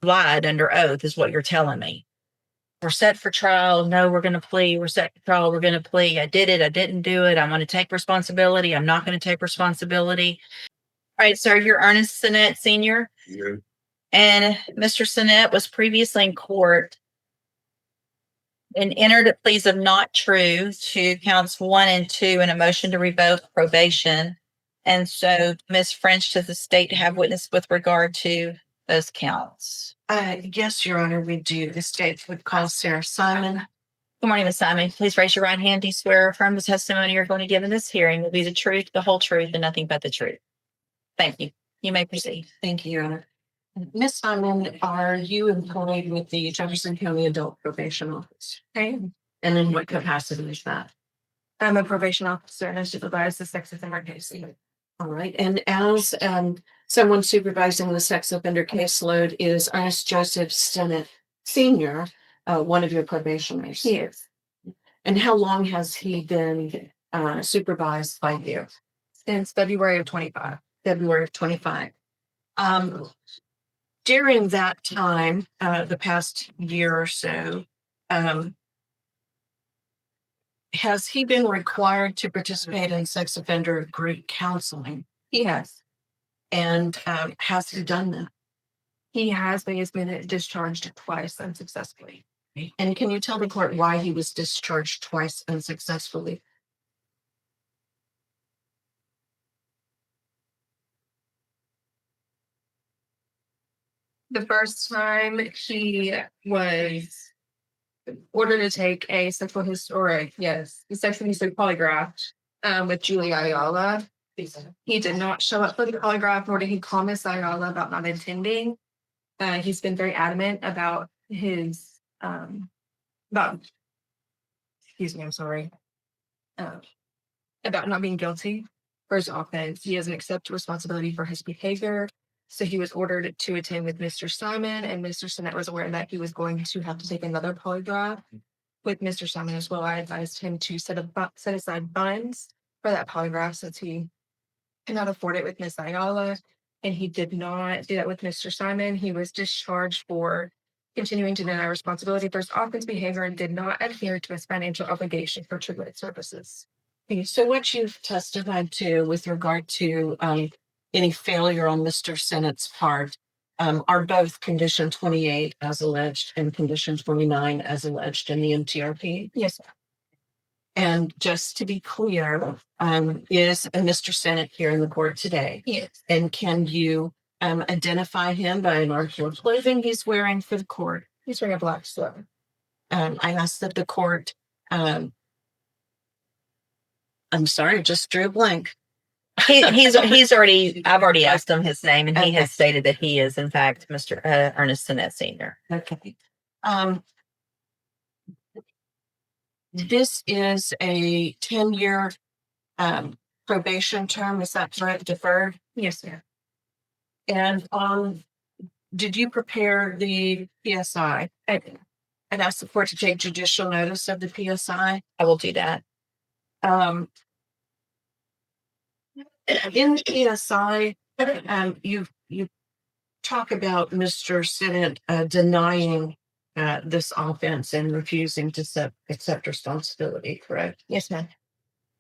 lied under oath is what you're telling me. We're set for trial. No, we're going to plea. We're set for trial. We're going to plea. I did it. I didn't do it. I'm going to take responsibility. I'm not going to take responsibility. All right, sir, you're Ernest Sinnett Sr. Yeah. And Mr. Sinnett was previously in court and entered a pleas of not true to counts 1 and 2 in a motion to revoke probation. And so Ms. French, does the state have witness with regard to those counts? Yes, Your Honor, we do. The state would call Sarah Simon. Good morning, Ms. Simon. Please raise your right hand. Do you swear or affirm the testimony you're going to give in this hearing will be the truth, the whole truth, and nothing but the truth? Thank you. You may proceed. Thank you, Your Honor. Ms. Simon, are you employed with the Jefferson County Adult Probation Office? Okay. And in what capacity is that? I'm a probation officer and I supervise the sex offender case. All right. And as someone supervising the sex offender caseload is Ernest Joseph Sinnett Sr., one of your probationers. He is. And how long has he been supervised by you? Since February of 25. February of 25. During that time, the past year or so, has he been required to participate in sex offender group counseling? He has. And has he done that? He has, but he's been discharged twice unsuccessfully. And can you tell the court why he was discharged twice unsuccessfully? The first time he was ordered to take a sexual history, the sexual history polygraph with Julie Ayala. He did not show up for the polygraph, nor did he call Miss Ayala about not attending. He's been very adamant about his about not being guilty for his offense. He doesn't accept responsibility for his behavior. So he was ordered to attend with Mr. Simon, and Mr. Sinnett was aware that he was going to have to take another polygraph with Mr. Simon as well. I advised him to set aside funds for that polygraph since he cannot afford it with Miss Ayala, and he did not do that with Mr. Simon. He was discharged for continuing to deny responsibility for his offense behavior and did not adhere to his financial obligation for treatment services. Okay, so what you've testified to with regard to any failure on Mr. Sinnett's part are both condition 28 as alleged and condition 29 as alleged in the MTRP. Yes, ma'am. And just to be clear, is Mr. Sinnett here in the court today? Yes. And can you identify him by an article of clothing he's wearing for the court? He's wearing a black sweater. I asked that the court, I'm sorry, I just drew a blank. I've already asked him his name, and he Okay. has stated that he is, in fact, Mr. Ernest Sinnett Sr. Okay. This is a 10-year probation term. Is that correct? Deferred? Yes, ma'am. And did you prepare the PSI? I did. And ask the court to take judicial notice of the PSI? I will do that. In the PSI, you talk about Mr. Sinnett denying this offense and refusing to accept responsibility, correct? Yes, ma'am.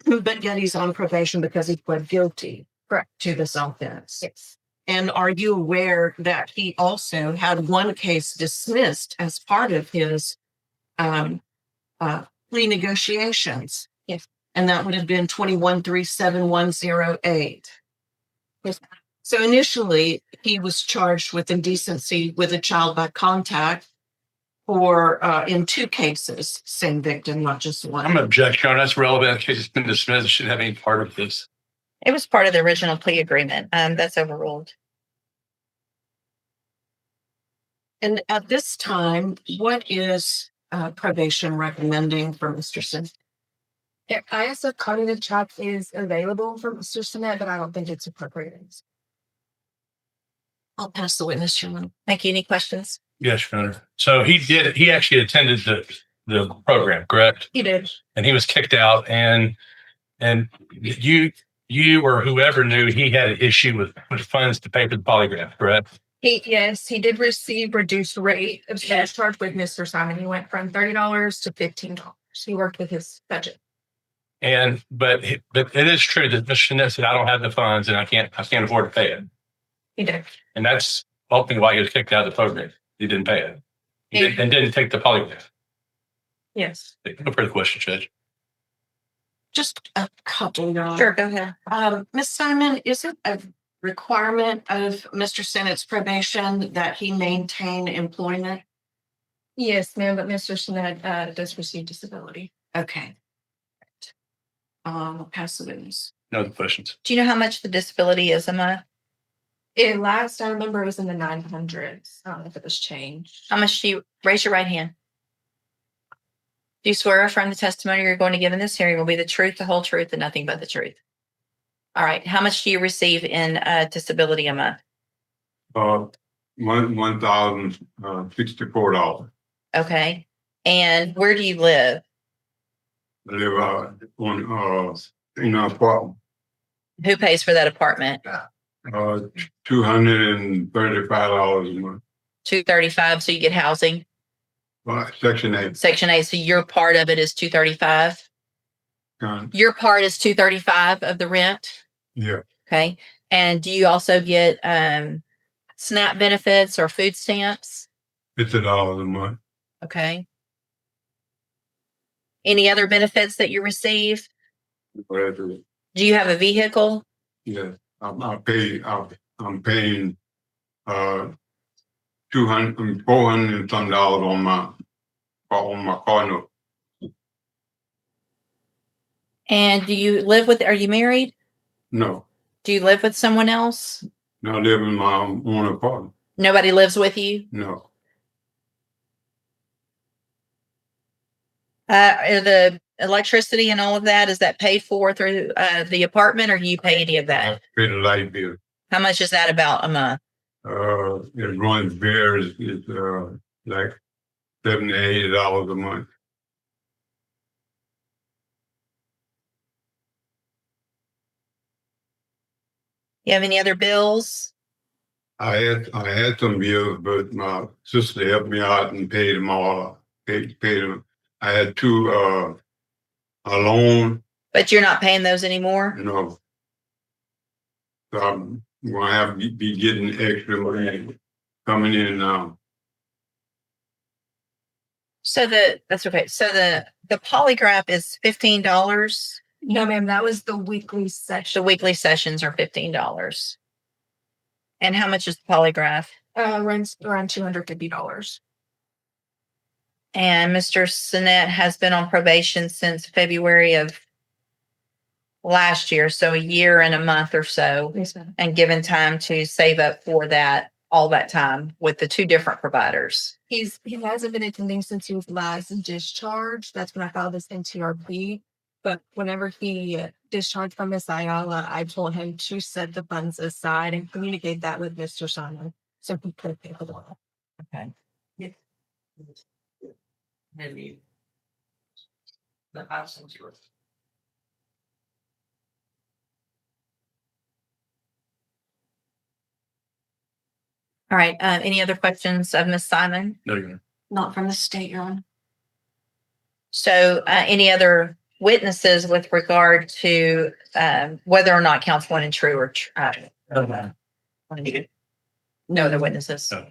But yet he's on probation because he pled guilty, Correct. to this offense. Yes. And are you aware that he also had one case dismissed as part of his plea negotiations? Yes. And that would have been 21-37108. Yes. So initially, he was charged with indecency with a child by contact for in 2 cases, same victim, not just one. I'm going to object, Your Honor. That's relevant. The case has been dismissed. It shouldn't have any part of this. It was part of the original plea agreement. That's overruled. And at this time, what is probation recommending for Mr. Sinnett? ISF cognitive check is available for Mr. Sinnett, but I don't think it's appropriate. I'll pass the witness, Your Honor. Thank you. Any questions? Yes, Your Honor. So he actually attended the program, correct? He did. And he was kicked out, and you or whoever knew he had an issue with funds to pay for the polygraph, correct? Yes, he did receive reduced rate of discharge with Mr. Simon. He went from $30 to $15. He worked with his budget. But it is true that Mr. Sinet said, I don't have the funds and I can't afford to pay it. He did. And that's ultimately why he was kicked out of the program. He didn't pay it. And didn't take the polygraph. Yes. No further questions, Judge. Just a couple, Your Honor. Sure, go ahead. Ms. Simon, is it a requirement of Mr. Sennett's probation that he maintain employment? Yes, ma'am, but Mr. Sinet does receive disability. Okay. Pass the witness. No other questions. Do you know how much the disability is a month? It last I remember it was in the 900s. I don't know if it was changed. How much do you, raise your right hand? Do you swear or affirm the testimony you're going to give in this hearing will be the truth, the whole truth, and nothing but the truth? All right. How much do you receive in disability a month? $1,064. Okay. And where do you live? I live in an apartment. Who pays for that apartment? $235 a month. $235. So you get housing. Section 8. Section 8. So your part of it is $235. Con- Your part is $235 of the rent. Yeah, Okay. And do you also get SNAP benefits or food stamps? $50 a month. Okay. Any other benefits that you receive? Whatever. Do you have a vehicle? Yeah, I'm paying 400 and some dollars on my car note. And do you live with, are you married? No, Do you live with someone else? I live in my own apartment. Nobody lives with you? No, Are the electricity and all of that, is that paid for through the apartment or do you pay any of that? I pay the light bill. How much is that about a month? It runs varies. It's like $70, $80 a month. You have any other bills? I had some bills, but my sister helped me out and paid them all. Paid them. I had two a loan. But you're not paying those anymore? No, so I'm gonna have to be getting extra money coming in now. So that's okay. So the polygraph is $15. No, ma'am, that was the weekly The session. weekly sessions are $15. And how much is the polygraph? Runs around $250. And Mr. Sinet has been on probation since February of last year, so a year and a month or so, Yes, ma'am. and given time to save up for that, all that time with the two different providers. He hasn't been attending since he was last discharged. That's when I filed this NTRP. But whenever he discharged from Miss Ayala, I told him to set the funds aside and communicate that with Mr. Simon so he could pay for the loan. Okay. Maybe the absence yours. All right. Any other questions of Miss Simon? No, Your Honor. Not from the state, Your Honor. So any other witnesses with regard to whether or not counts one and true or no other witnesses? No.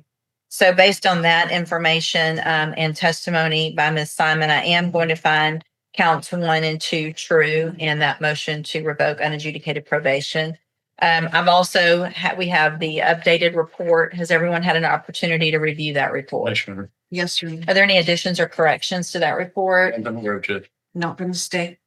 So based on that information and testimony by Ms. Simon, I am going to find counts 1 and 2 true in that motion to revoke unadjudicated probation. I've also we have the updated report. Has everyone had an opportunity to review that report? Yes, Your Honor. Yes, Your Honor. Are there any additions or corrections to that report? I'm aware of Judge. Not from the state.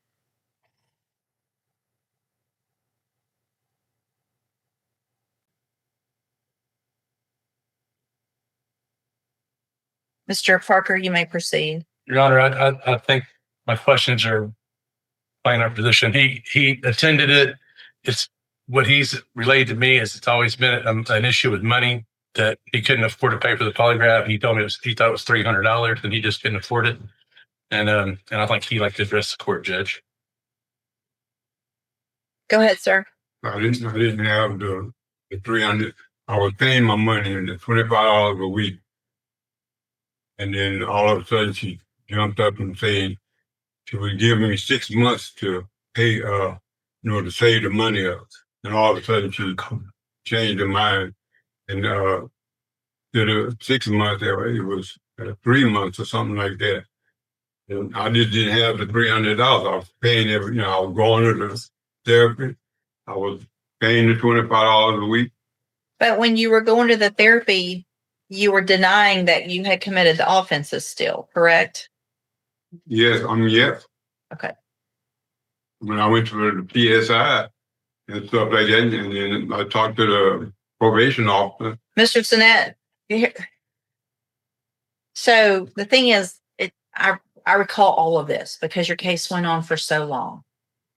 Mr. Parker, you may proceed. Your Honor, I think my questions are playing our position. He attended it. It's what he's relayed to me is it's always been an issue with money that he couldn't afford to pay for the polygraph. He told me he thought it was $300 and he just couldn't afford it. And I think he'd like to address the court, Judge. Go ahead, sir. I didn't have the 300. I was paying my money and $25 a week. And then all of a sudden she jumped up and said she would give me 6 months to pay, to save the money up. And all of a sudden she changed her mind. And did a 6 months, it was 3 months or something like that. And I just didn't have the $300. I was paying I was going to the therapy. I was paying the $25 a week. But when you were going to the therapy, you were denying that you had committed the offenses still, correct? Yes, yes. Okay. When I went to the PSI and stuff like that, and then I talked to the probation officer. Mr. Sinet, so the thing is, I recall all of this because your case went on for so long.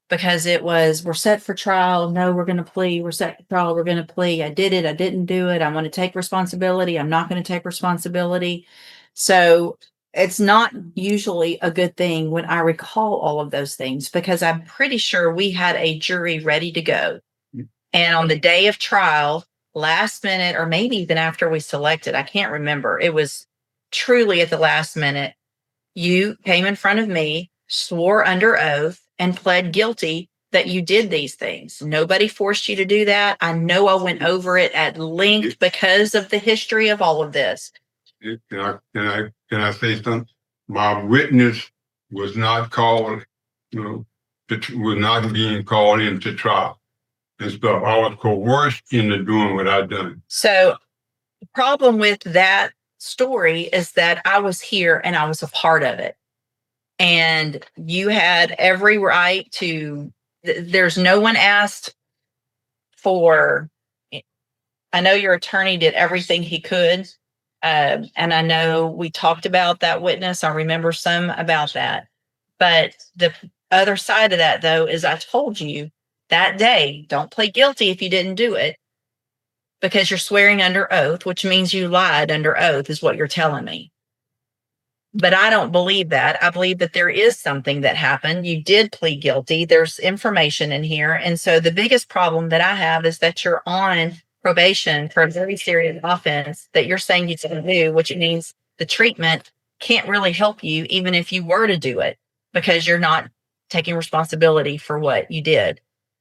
Because it was, we're set for trial. No, we're going to plea. We're set for trial. We're going to plea. I did it. I didn't do it. I want to take responsibility. I'm not going to take responsibility. So it's not usually a good thing when I recall all of those things, because I'm pretty sure we had a jury ready to go. And on the day of trial, last minute, or maybe even after we selected, I can't remember. It was truly at the last minute. You came in front of me, swore under oath, and pled guilty that you did these things. Nobody forced you to do that. I know I went over it at length because of the history of all of this. Can I say something? My witness was not called, was not being called into trial and stuff. I was coerced into doing what I done. So the problem with that story is that I was here and I was a part of it. And you had every right to, there's no one asked for, I know your attorney did everything he could. And I know we talked about that witness. I remember some about that. But the other side of that, though, is I told you that day, don't plead guilty if you didn't do it, because you're swearing under oath, which means you lied under oath, is what you're telling me. But I don't believe that. I believe that there is something that happened. You did plead guilty. There's information in here. And so the biggest problem that I have is that you're on probation for a very serious offense that you're saying you didn't do, which means the treatment can't really help you, even if you were to do it, because you're not taking responsibility for what you did.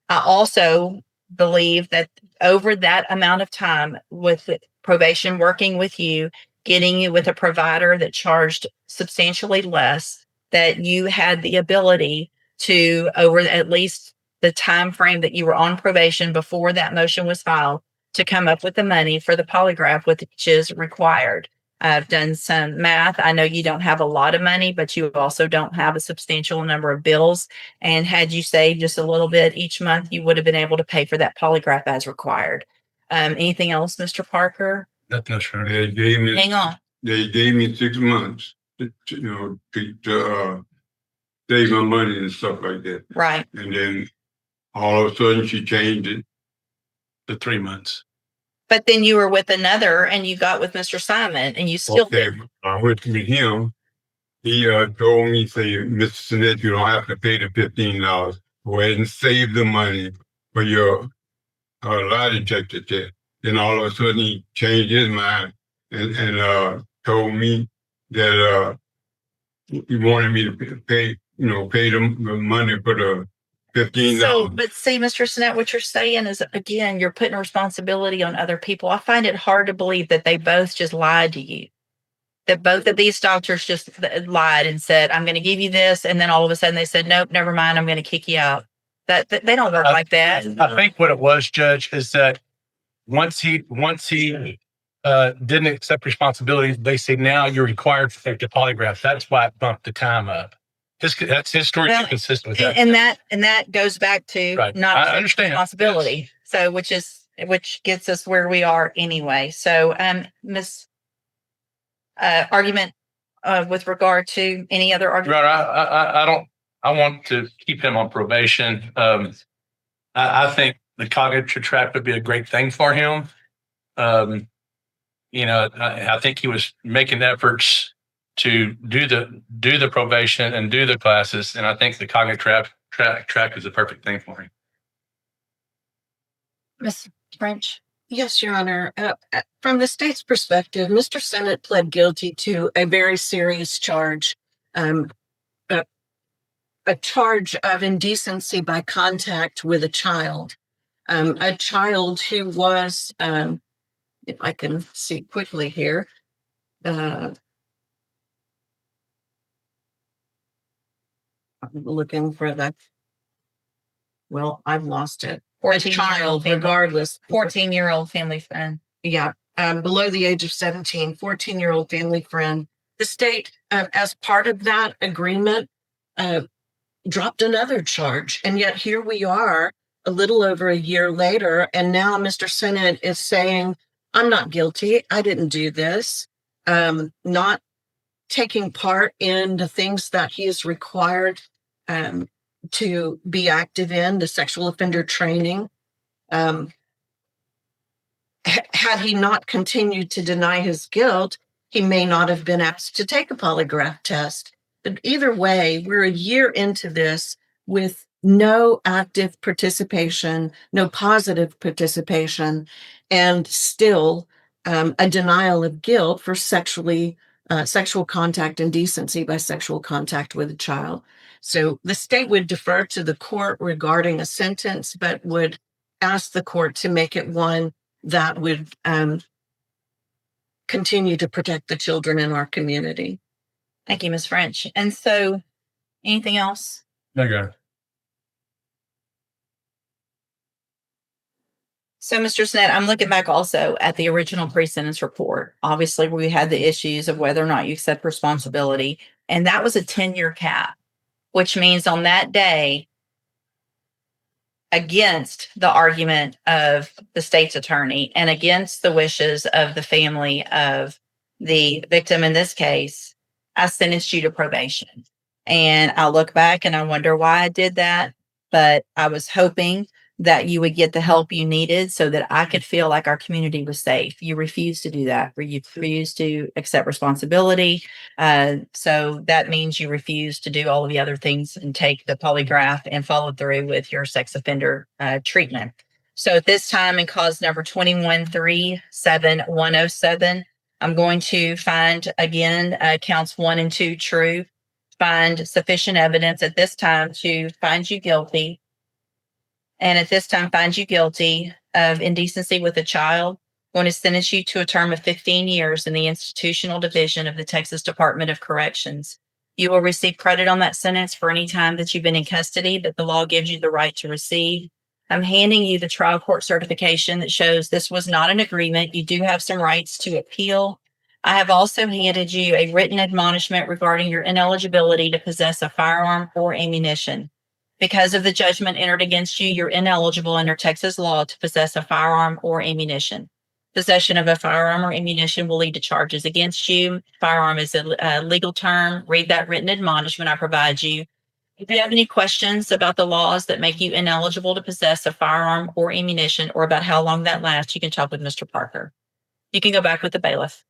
I also believe that over that amount of time with probation working with you, getting you with a provider that charged substantially less, that you had the ability to, over at least the time frame that you were on probation before that motion was filed, to come up with the money for the polygraph, which is required. I've done some math. I know you don't have a lot of money, but you also don't have a substantial number of bills. And had you saved just a little bit each month, you would have been able to pay for that polygraph as required. Anything else, Mr. Parker? Nothing else. They gave me, Hang on. They gave me 6 months to save my money and stuff like that. Right. And then all of a sudden she changed it. The 3 months. But then you were with another and you got with Mr. Simon and you still did. I went to meet him. He told me, say, Mr. Sinet, you don't have to pay the $15. Go ahead and save the money for your lie detector test. Then all of a sudden he changed his mind and told me that he wanted me to pay the money for the $15. So, but see, Mr. Sinet, what you're saying is, again, you're putting responsibility on other people. I find it hard to believe that they both just lied to you. That both of these doctors just lied and said, I'm going to give you this. And then all of a sudden they said, nope, never mind. I'm going to kick you out. That they don't work like that. I think what it was, Judge, is that once he didn't accept responsibility, they say now you're required to take the polygraph. That's why it bumped the time up. That's his story. Well, consistent with that. And that goes back to not I understand responsibility. Yes. So which gets us where we are anyway. So Miss argument with regard to any other argument. Right. I want to keep him on probation. I think the cognitive trap would be a great thing for him. I think he was making efforts to do the probation and do the classes, and I think the cognitive track is the perfect thing for him. Miss French. Yes, Your Honor. From the state's perspective, Mr. Sennett pled guilty to a very serious charge, um, a, a charge of indecency by contact with a child who was, if I can see quickly here, I'm looking for I've lost it. A 14-year-old child, family. regardless. 14-year-old family friend. Yeah, below the age of 17, 14-year-old family friend. The state, as part of that agreement, dropped another charge. And yet here we are a little over a year later. And now Mr. Sennett is saying, I'm not guilty. I didn't do this. Not taking part in the things that he is required to be active in, the sexual offender training. Had he not continued to deny his guilt, he may not have been asked to take a polygraph test. But either way, we're a year into this with no active participation, no positive participation, and still a denial of guilt for sexual contact and decency by sexual contact with a child. So the state would defer to the court regarding a sentence, but would ask the court to make it one that would continue to protect the children in our community. Thank you, Ms. French. And so, anything else? Okay. So, Mr. Snett, I'm looking back also at the original pre-sentence report. Obviously, we had the issues of whether or not you accept responsibility, and that was a 10-year cap, which means on that day, against the argument of the state's attorney and against the wishes of the family of the victim in this case, I sentenced you to probation. And I look back and I wonder why I did that. But I was hoping that you would get the help you needed so that I could feel like our community was safe. You refused to do that. You refused to accept responsibility. So that means you refuse to do all of the other things and take the polygraph and follow through with your sex offender treatment. So at this time, in cause number 21-37107, I'm going to find again counts 1 and 2 true, find sufficient evidence at this time to find you guilty. And at this time, find you guilty of indecency with a child. I'm going to sentence you to a term of 15 years in the institutional division of the Texas Department of Corrections. You will receive credit on that sentence for any time that you've been in custody that the law gives you the right to receive. I'm handing you the trial court certification that shows this was not an agreement. You do have some rights to appeal. I have also handed you a written admonishment regarding your ineligibility to possess a firearm or ammunition. Because of the judgment entered against you, you're ineligible under Texas law to possess a firearm or ammunition. Possession of a firearm or ammunition will lead to charges against you. Firearm is a legal term. Read that written admonishment I provide you. If you have any questions about the laws that make you ineligible to possess a firearm or ammunition or about how long that lasts, you can talk with Mr. Parker. You can go back with the bailiff.